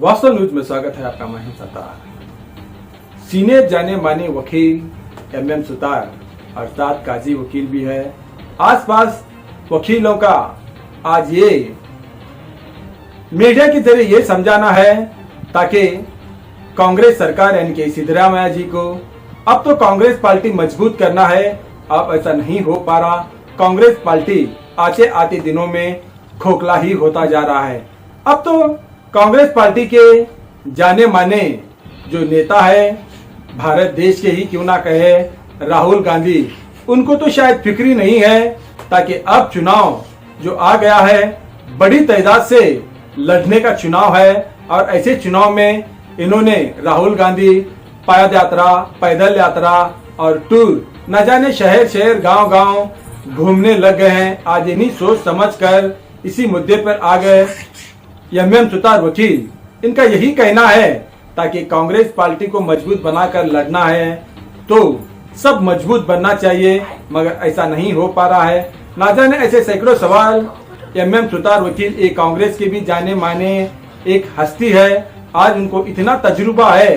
वास्तव न्यूज में स्वागत है आपका। मैं हूं सत्तार। सीनियर जाने माने वकील एमएम सुतार अर्थात काजी वकील भी है। आसपास वकीलों का आज ये मीडिया की तरह ये समझाना है ताकि कांग्रेस सरकार यानी कि सिद्धरामैया जी को अब तो कांग्रेस पार्टी मजबूत करना है। अब ऐसा नहीं हो पा रहा। कांग्रेस पार्टी आते आते दिनों में खोखला ही होता जा रहा है। अब तो कांग्रेस पार्टी के जाने माने जो नेता है, भारत देश के ही क्यों ना कहे, राहुल गांधी, उनको तो शायद फिक्र ही नहीं है ताकि अब चुनाव जो आ गया है बड़ी तादाद से लड़ने का चुनाव है। और ऐसे चुनाव में इन्होंने राहुल गांधी पाद यात्रा, पैदल यात्रा और टूर न जाने शहर शहर गांव गांव घूमने लग गए हैं। आज इन्हीं सोच समझकर इसी मुद्दे पर आ गए। एमएम सुतार वकील, इनका यही कहना है ताकि कांग्रेस पार्टी को मजबूत बनाकर लड़ना है तो सब मजबूत बनना चाहिए, मगर ऐसा नहीं हो पा रहा है। ना जाने ऐसे सैकड़ों सवाल। एमएम सुतार वकील एक कांग्रेस के भी जाने माने एक हस्ती है। आज उनको इतना तजुर्बा है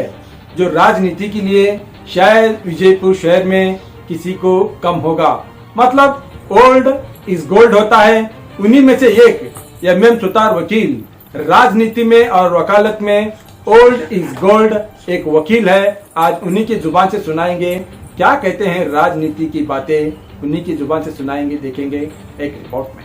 जो राजनीति के लिए शायद विजयपुर शहर में किसी को कम होगा। मतलब ओल्ड इज गोल्ड होता है। उन्हीं में से एक एमएम सुतार वकील राजनीति में और वकालत में ओल्ड इज गोल्ड एक वकील है। आज उन्हीं की जुबान से सुनाएंगे क्या कहते हैं राजनीति की बातें, उन्हीं की जुबान से सुनाएंगे, देखेंगे एक रिपोर्ट में।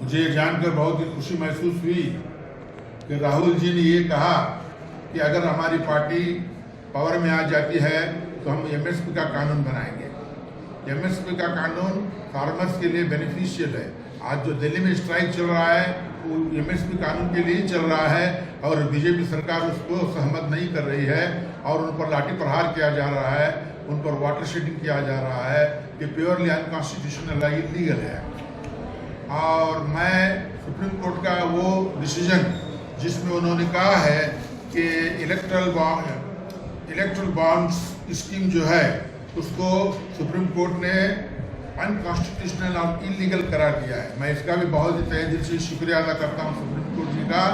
मुझे जानकर बहुत ही खुशी महसूस हुई कि राहुल जी ने ये कहा कि अगर हमारी पार्टी पावर में आ जाती है तो हम एमएसपी का कानून बनाएंगे। एमएसपी का कानून फार्मर्स के लिए बेनिफिशियल है। आज जो दिल्ली में स्ट्राइक चल रहा है वो एमएसपी कानून के लिए ही चल रहा है और बीजेपी सरकार उसको सहमत नहीं कर रही है और उन पर लाठी प्रहार किया जा रहा है, उन पर वाटर शेडिंग किया जा रहा है। ये प्योरली अनकॉन्स्टिट्यूशनल है, इलीगल है। और मैं सुप्रीम कोर्ट का वो डिसीजन जिसमें उन्होंने कहा है कि इलेक्ट्रल बॉन्ड्स स्कीम जो है उसको सुप्रीम कोर्ट ने अनकॉन्स्टिट्यूशनल और इलीगल करार दिया है। मैं इसका भी बहुत ही तहे दिल से शुक्रिया अदा करता हूँ सुप्रीम कोर्ट जी का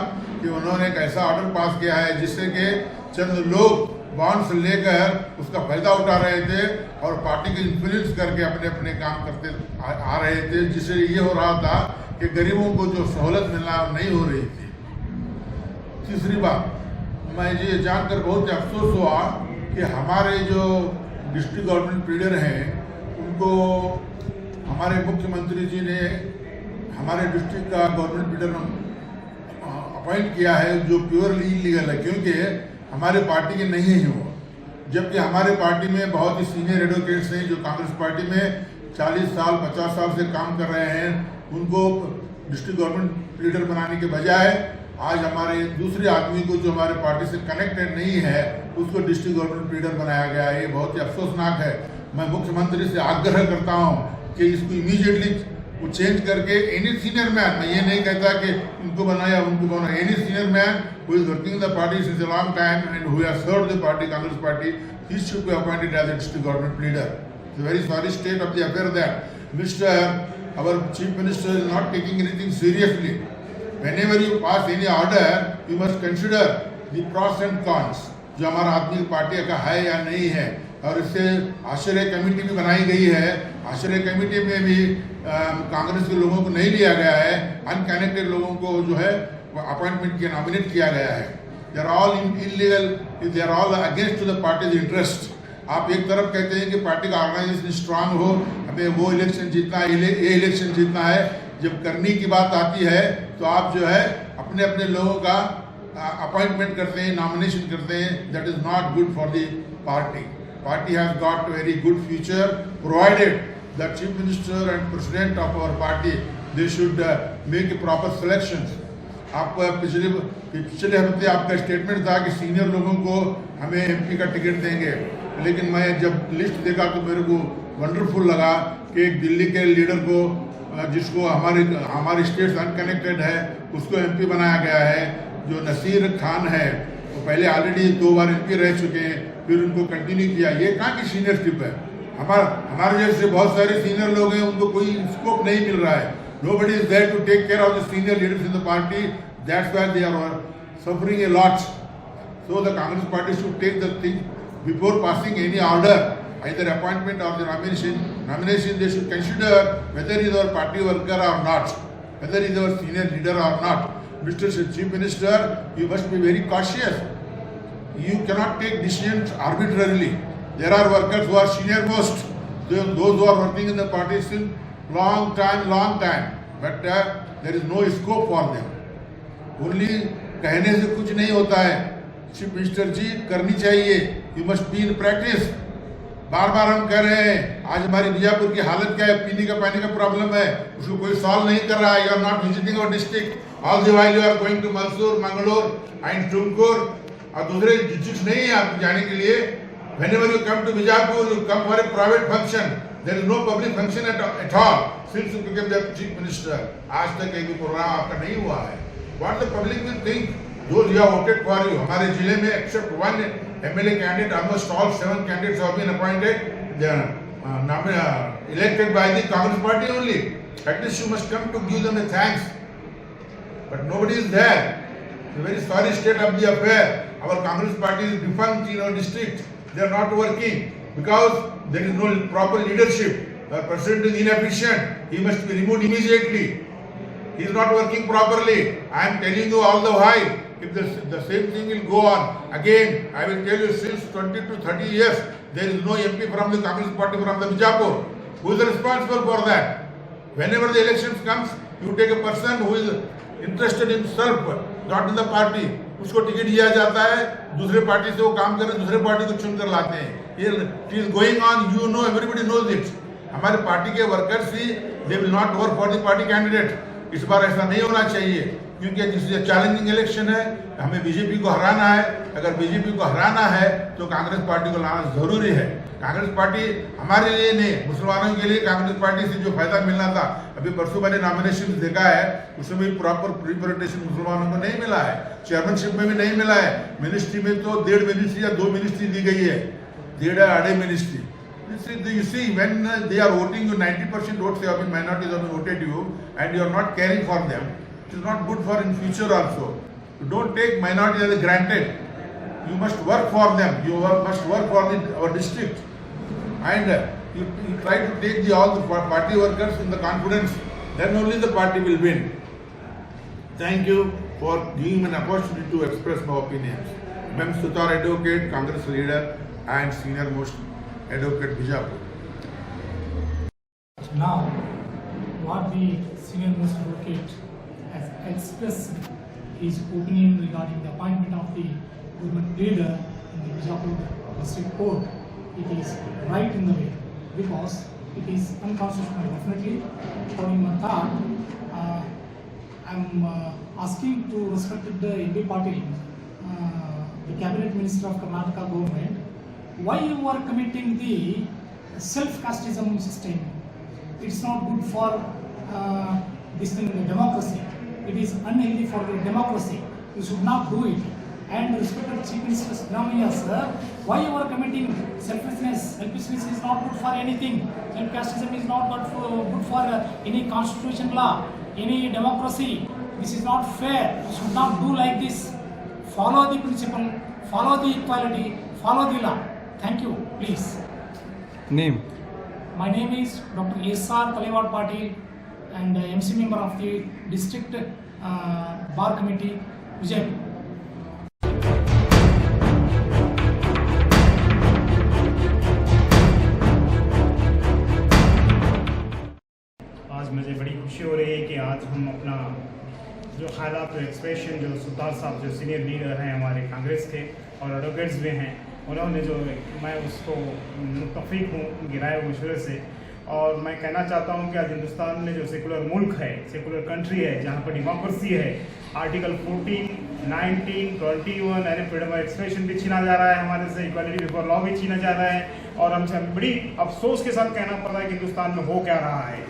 कि उन्होंने एक ऐसा ऑर्डर पास किया है जिससे कि चंद लोग बॉन्ड्स लेकर उसका फायदा उठा रहे थे और पार्टी को इन्फ्लुएंस करके अपने अपने काम करते आ रहे थे, जिससे ये हो रहा था कि गरीबों को जो सहूलत मिलना नहीं हो रही थी। तीसरी बात, मैं ये जानकर बहुत अफसोस हुआ कि हमारे जो डिस्ट्रिक्ट गवर्नमेंट लीडर हैं उनको हमारे मुख्यमंत्री जी ने हमारे डिस्ट्रिक्ट का गवर्नमेंट लीडर अपॉइंट किया है जो प्योरली इलीगल है, क्योंकि हमारे पार्टी के नहीं है वो। जबकि हमारे पार्टी में बहुत ही सीनियर एडवोकेट्स हैं जो कांग्रेस पार्टी में 40 साल 50 साल से काम कर रहे हैं। उनको डिस्ट्रिक्ट गवर्नमेंट लीडर बनाने के बजाय आज हमारे दूसरे आदमी को जो हमारे पार्टी से कनेक्टेड नहीं है उसको डिस्ट्रिक्ट गवर्नमेंट लीडर बनाया गया है। ये बहुत ही अफसोसनाक है। मैं मुख्यमंत्री से आग्रह करता हूँ कि इसको इमीडिएटली वो चेंज करके एनी सीनियर मैन, मैं ये नहीं कहता कि उनको बनाया उनको बनाया, any senior man who is working in the party since a long time and who has served the party, Congress party, he should be appointed as a district government leader. It's a very sorry state of the affair that our chief minister is not taking anything seriously. Whenever you pass any order, you must consider the pros and cons. जो हमारा आदमी party का है या नहीं है। और इससे आश्रय कमेटी भी बनाई गई है। आश्रय कमेटी में भी कांग्रेस के लोगों को नहीं लिया गया है, अनकनेक्टेड लोगों को जो है अपॉइंटमेंट के नॉमिनेट किया गया है। They are all illegal, they are all against the parties interest. आप एक तरफ कहते हैं कि पार्टी का ऑर्गेनाइजेशन स्ट्रांग हो, हमें वो इलेक्शन जीतना है, ये इलेक्शन जीतना है। जब करने की बात आती है तो आप जो है अपने अपने लोगों का अपॉइंटमेंट करते हैं, नॉमिनेशन करते हैं। That is not good for the party. Party has got a very good future provided the chief minister and president of our party they should make proper selections आपको पिछले हफ्ते आपका स्टेटमेंट था कि सीनियर लोगों को हमें एमपी का टिकट देंगे, लेकिन मैं जब लिस्ट देखा तो मेरे को वंडरफुल लगा कि एक दिल्ली के लीडर को जिसको हमारी स्टेट अनकनेक्टेड है उसको एमपी बनाया गया है। जो नसीर खान है वो पहले ऑलरेडी 2 बार एमपी रह चुके हैं, फिर उनको कंटिन्यू किया। ये कहाँ की सीनियरशिप है? हमारे जैसे बहुत सारे सीनियर लोग हैं, उनको कोई स्कोप नहीं मिल रहा है। Nobody is there to take care of the senior leaders in the party. That's why they are suffering a lot. So the Congress party should take the thing before passing any order, either appointment or the nomination. They should consider whether he is our party worker or not, whether he is our senior leader or not. Mr. Chief Minister, you must be very cautious. You cannot take decisions arbitrarily. There are workers who are senior most, those who are working in the party since long time, but there is no scope for them. Only कहने से कुछ नहीं होता है। Chief minister ji, करनी चाहिए। You must be in practice. बार बार हम कह रहे हैं, आज हमारी बीजापुर की हालत क्या है? पीने का पानी का प्रॉब्लम है, उसको कोई सॉल्व नहीं कर रहा है। You are not visiting our district, all the while you are going to Mysore, Mangalore and Tumkur, और दूसरे डिस्ट्रिक्ट नहीं है आपको जाने के लिए। Whenever you come to Bijapur, you come for a private function. There is no public function at all since you became the chief minister. आज तक एक भी प्रोग्राम आपका नहीं हुआ है। What the public will think? Those who have voted for you. हमारे जिले में except one MLA candidate, almost all 7 candidates have been appointed. They are elected by the Congress party only. At least you must come to give them a thanks. But nobody is there. It's a very sorry state of the affair. Our Congress party is defunct in our district. They are not working because there is no proper leadership. The president is inefficient. He must be removed immediately. He is not working properly. I am telling you all the while. If the same thing will go on again, I will tell you since 20 to 30 years there is no MP from the Congress party from the Bijapur. Who is responsible for that? Whenever the elections comes, you take a person who is interested in self, not in the party. उसको ticket दिया जाता है, दूसरे party से वो काम कर रहे, दूसरे पार्टी को चुनकर लाते हैं। ये is going on, you know, everybody knows it. हमारे पार्टी के वर्कर्स ही they will not work for the party candidate. इस बार ऐसा नहीं होना चाहिए, क्योंकि जिससे चैलेंजिंग इलेक्शन है, हमें बीजेपी को हराना है। अगर बीजेपी को हराना है तो कांग्रेस पार्टी को लाना जरूरी है। कांग्रेस पार्टी हमारे लिए नहीं, मुसलमानों के लिए कांग्रेस पार्टी से जो फायदा मिलना था, अभी परसों मैंने नॉमिनेशन देखा है, उसमें भी प्रॉपर प्रिपरेशन मुसलमानों को नहीं मिला है। चेयरमैनशिप में भी नहीं मिला है। मिनिस्ट्री में तो 1.5 मिनिस्ट्री या 2 मिनिस्ट्री दी गई है, 1.5 ministry. You see, when they are voting you, 90% votes have been minorities have been voted you, and you are not caring for them. It is not good for in future also. You don't take minorities as granted. You must work for them. You must work for our district, and you try to take all the party workers in the confidence. Then only the party will win. Thank you for giving me an opportunity to express my opinions. I am Sutar Advocate, Congress leader and senior most advocate Bijapur. Now, what the senior most advocate has expressed his opinion regarding the appointment of the government leader in the Bijapur district court, it is right in the way, because it is unconstitutional. Definitely, according to my thought, I am asking to respected MP Patil, the cabinet minister of Karnataka government, why you are committing the self-casteism system? It's not good for this thing, democracy. It is unhealthy for the democracy. You should not do it. And respected Chief Minister Siddaramaiah sir, why you are committing selfishness? Selfishness is not good for anything. Self-casteism is not good for any constitution law, any democracy. This is not fair. You should not do like this. Follow the principle, follow the equality, follow the law. Thank you, please. Name? My name is Dr. S.R. Talewad Patil and MC member of the district bar committee, Vijaypur. आज मुझे बड़ी खुशी हो रही है कि आज हम अपना जो हालात एक्सप्रेशन जो सुतार साहब जो सीनियर लीडर हैं हमारे कांग्रेस के और एडवोकेट्स भी हैं, उन्होंने जो मैं उसको मुतफिक हूँ उनकी राय मशवरे से, और मैं कहना चाहता हूं कि आज हिंदुस्तान में जो सेकुलर मुल्क है, सेकुलर कंट्री है, जहां पर डेमोक्रेसी है, आर्टिकल 14, 19, 21 यानी फ्रीडम ऑफ एक्सप्रेशन भी छीना जा रहा है हमारे से, इक्वालिटी बिफोर लॉ भी छीना जा रहा है। और हमसे बड़ी अफसोस के साथ कहना पड़ रहा है कि हिंदुस्तान में हो क्या रहा है।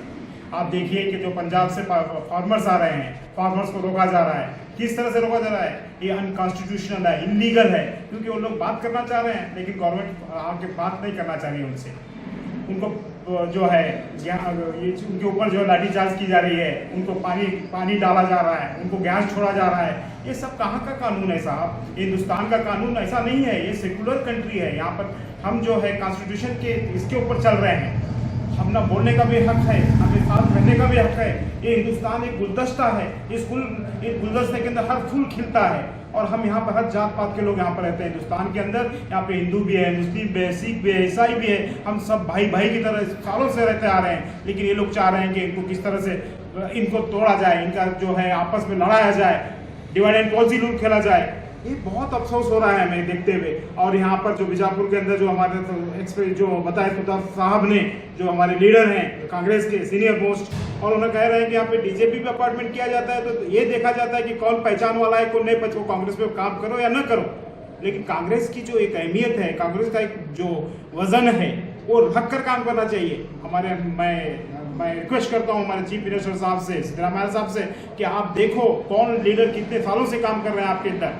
आप देखिए कि जो पंजाब से फार्मर्स आ रहे हैं, फार्मर्स को रोका जा रहा है। किस तरह से रोका जा रहा है? ये अनकॉन्स्टिट्यूशनल है, इलीगल है, क्योंकि वो लोग बात करना चाह रहे हैं लेकिन गवर्नमेंट आके बात नहीं करना चाह रही है उनसे। उनको जो है ये उनके ऊपर जो लाठीचार्ज की जा रही है, उनको पानी डाला जा रहा है, उनको गैस छोड़ा जा रहा है। ये सब कहाँ का कानून है साहब? हिंदुस्तान का कानून ऐसा नहीं है। ये सेकुलर कंट्री है। यहाँ पर हम जो है कॉन्स्टिट्यूशन के इसके ऊपर चल रहे हैं। हम ना बोलने का भी हक है, हमें साथ रहने का भी हक है। ये हिंदुस्तान एक गुलदस्ता है। इस गुलदस्ते के अंदर हर फूल खिलता है और हम यहाँ पर हर जात पात के लोग यहाँ पर रहते हैं हिंदुस्तान के अंदर। यहाँ पे हिंदू भी है, मुस्लिम भी है, सिख भी है, ईसाई भी है। हम सब भाई भाई की तरह सालों से रहते आ रहे हैं। लेकिन ये लोग चाह रहे हैं कि इनको किस तरह से इनको तोड़ा जाए, इनका जो है आपस में लड़ाया जाए, डिवाइड एंड पॉलिसी रूल खेला जाए। ये बहुत अफसोस हो रहा है हमें देखते हुए। और यहाँ पर जो बीजापुर के अंदर जो हमारे जो बताए सुल्तान साहब ने, जो हमारे लीडर हैं कांग्रेस के सीनियर मोस्ट, और उन्हें कह रहे हैं कि यहाँ पे डीजेपी पे अपॉइंटमेंट किया जाता है तो ये देखा जाता है कि कौन पहचान वाला है, कौन नहीं पहचान, कांग्रेस पे काम करो या न करो। लेकिन कांग्रेस की जो एक अहमियत है, कांग्रेस का एक जो वजन है, वो रख कर काम करना चाहिए। मैं रिक्वेस्ट करता हूँ हमारे चीफ मिनिस्टर साहब से, सिद्धरामैया साहब से, कि आप देखो कौन लीडर कितने सालों से काम कर रहे हैं आपके अंदर,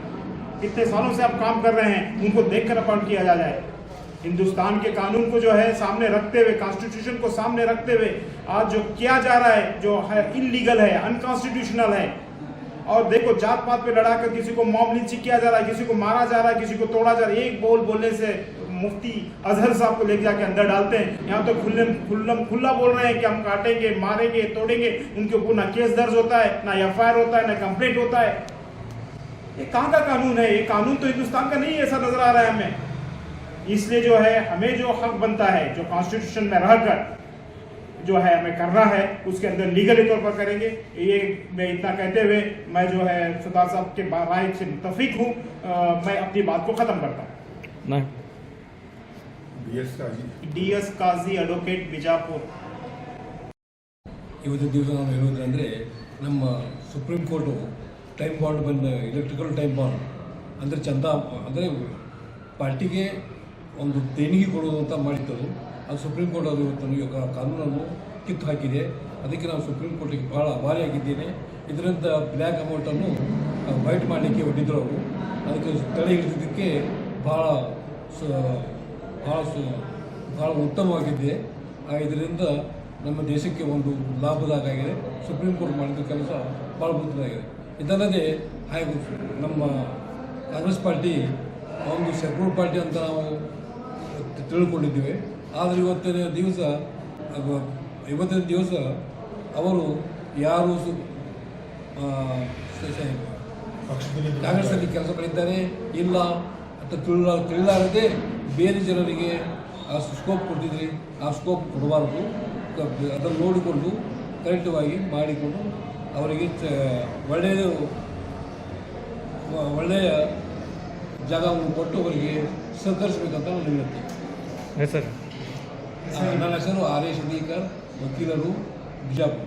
कितने सालों से आप काम कर रहे हैं, उनको देखकर अपॉइंट किया जाए। हिंदुस्तान के कानून को जो है सामने रखते हुए, कॉन्स्टिट्यूशन को सामने रखते हुए आज जो किया जा रहा है, जो है इलीगल है, अनकॉन्स्टिट्यूशनल है। और देखो जात पात पे लड़ाकर किसी को मॉब लिंचिंग किया जा रहा है, किसी को मारा जा रहा है, किसी को तोड़ा जा रहा है। एक बोलने से मुफ्ती अजहर साहब को लेके जाके अंदर डालते हैं। यहाँ तो खुला बोल रहे हैं कि हम काटेंगे, मारेंगे, तोड़ेंगे। उनके ऊपर ना केस दर्ज होता है, ना एफआईआर होता है, ना कंप्लेंट होता है। ये कहाँ का कानून है? ये कानून तो हिंदुस्तान का नहीं है, ऐसा नजर आ रहा है हमें। इसलिए जो है हमें जो हक बनता है, जो कॉन्स्टिट्यूशन में रहकर जो है हमें करना है, उसके अंदर लीगली तौर पर करेंगे। ये मैं इतना कहते हुए मैं जो है सुल्तान साहब के राय से मुतफिक हूँ। मैं अपनी बात को खत्म करता हूँ। ಡಿ.ಎಸ್. ಕಾಜಿ ಅಡ್ವೊಕೇಟ್ ಬಿಜಾಪುರ. ಇವತ್ತಿನ ದಿವಸ ನಾವು ಹೇಳೋದಂದರೆ ನಮ್ಮ ಸುಪ್ರೀಂ ಕೋರ್ಟು ಟೈಮ್ ಬಾಂಡ್ ಬಂದ ಎಲೆಕ್ಟ್ರಿಕಲ್ ಟೈಮ್ ಬಾಂಡ್ ಅಂದರೆ ಚಂದ ಅಂದರೆ ಪಾರ್ಟಿಗೆ ಒಂದು ದೇಣಿಗೆ ಕೊಡೋದು ಅಂತ ಮಾಡಿತ್ತು. ಅದು ಸುಪ್ರೀಂ ಕೋರ್ಟ್ ಅದು ಇವತ್ತು ಕಾನೂನನ್ನು ಕಿತ್ತು ಹಾಕಿದೆ. ಅದಕ್ಕೆ ನಾವು ಸುಪ್ರೀಂ ಕೋರ್ಟಿಗೆ ಭಾಳ ಆಭಾರಿಯಾಗಿದ್ದೇನೆ. ಇದರಿಂದ ಬ್ಲ್ಯಾಕ್ ಅಮೌಂಟನ್ನು ವೈಟ್ ಮಾಡಲಿಕ್ಕೆ ಹೊಟ್ಟಿದ್ರು ಅವರು. ಅದಕ್ಕೆ ತಡೆ ಹಿಡಿದಿದ್ದಕ್ಕೆ ಭಾಳ ಉತ್ತಮವಾಗಿದೆ. ಇದರಿಂದ ನಮ್ಮ ದೇಶಕ್ಕೆ ಒಂದು ಲಾಭದಾಯಕವಾಗಿದೆ. ಸುಪ್ರೀಂ ಕೋರ್ಟ್ ಮಾಡಿದ ಕೆಲಸ ಭಾಳ ಬುದ್ಧಿದಾಗಿದೆ. ಇದಲ್ಲದೆ ಹಾಗೆ ನಮ್ಮ ಕಾಂಗ್ರೆಸ್ ಪಾರ್ಟಿ ಒಂದು ಸೆಕ್ಯುಲರ್ ಪಾರ್ಟಿ ಅಂತ ನಾವು ತಿಳ್ಕೊಂಡಿದ್ದೀವಿ. ಆದರೆ ಇವತ್ತಿನ ದಿವಸ ಅವರು ಯಾರು ಕಾಂಗ್ರೆಸ್ಸಲ್ಲಿ ಕೆಲಸ ಮಾಡಿದ್ದಾರೆ ಇಲ್ಲ ಅಂತ ತಿಳಿಲಾರದೆ ಬೇರೆ ಜನರಿಗೆ ಆ ಸ್ಕೋಪ್ ಕೊಟ್ಟಿದ್ರಿ. ಆ ಸ್ಕೋಪ್ ಕೊಡಬಾರ್ದು. ಅದನ್ನು ನೋಡಿಕೊಂಡು ಕರೆಕ್ಟವಾಗಿ ಮಾಡಿಕೊಂಡು ಅವರಿಗೆ ಒಳ್ಳೆಯ ಜಾಗವನ್ನು ಕೊಟ್ಟು ಅವರಿಗೆ ಸಹಕರಿಸಬೇಕಂತ ನಾನು ವಿನಂತಿ. ನನ್ನ ಹೆಸರು ಆರ್.ಎ. ಶೆಟ್ಟಿಕರ್, ವಕೀಲರು, ಬಿಜಾಪುರ.